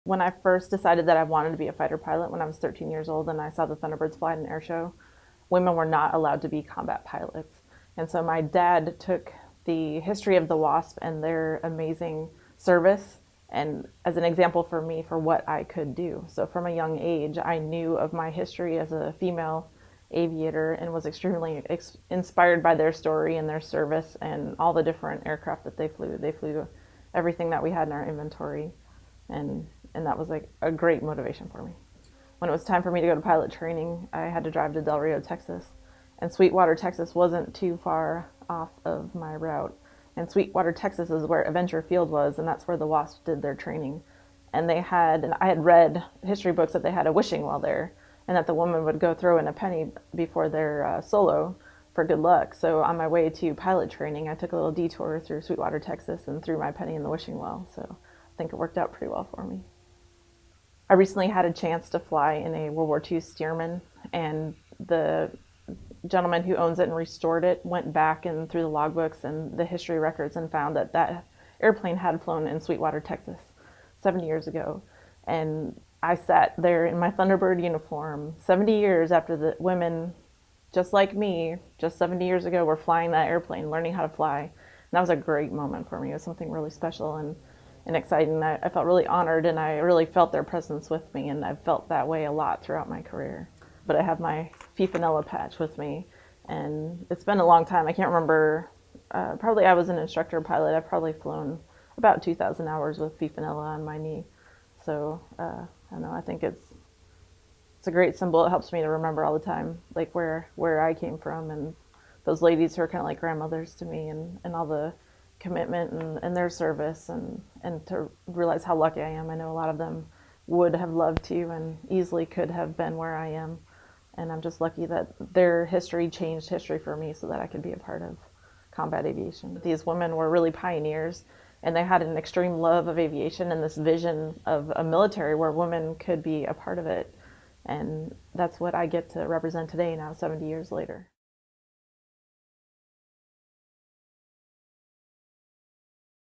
When I first decided that I wanted to be a fighter pilot when I was 13 years old and I saw the Thunderbirds fly at an air show, women were not allowed to be combat pilots. And so my dad took the history of the WASP and their amazing service and as an example for me for what I could do. So from a young age, I knew of my history as a female aviator and was extremely inspired by their story and their service and all the different aircraft that they flew. They flew everything that we had in our inventory, and that was like a great motivation for me. When it was time for me to go to pilot training, I had to drive to Del Rio, Texas, and Sweetwater, Texas wasn't too far off of my route. And Sweetwater, Texas is where Adventure Field was, and that's where the WASP did their training. And I had read history books that they had a wishing well there, and that the woman would go throw in a penny before their solo for good luck. So on my way to pilot training, I took a little detour through Sweetwater, Texas, and threw my penny in the wishing well. So I think it worked out pretty well for me. I recently had a chance to fly in a World War II Stearman, and the gentleman who owns it and restored it went back and through the logbooks and the history records and found that that airplane had flown in Sweetwater, Texas 70 years ago. And I sat there in my Thunderbird uniform 70 years after the women just like me, just 70 years ago, were flying that airplane, learning how to fly. And that was a great moment for me. It was something really special and exciting. I felt really honored, and I really felt their presence with me, and I've felt that way a lot throughout my career. But I have my FIFANELA patch with me, and it's been a long time. I can't remember, probably I was an instructor pilot. I've probably flown about 2,000 hours with FIFANELA on my knee. So I don't know, I think it's a great symbol. It helps me to remember all the time, like where I came from, and those ladies who are kind of like grandmothers to me, and all the commitment and their service, and to realize how lucky I am. I know a lot of them would have loved to and easily could have been where I am. And I'm just lucky that their history changed history for me so that I could be a part of combat aviation. These women were really pioneers, and they had an extreme love of aviation and this vision of a military where women could be a part of it. And that's what I get to represent today now, 70 years later.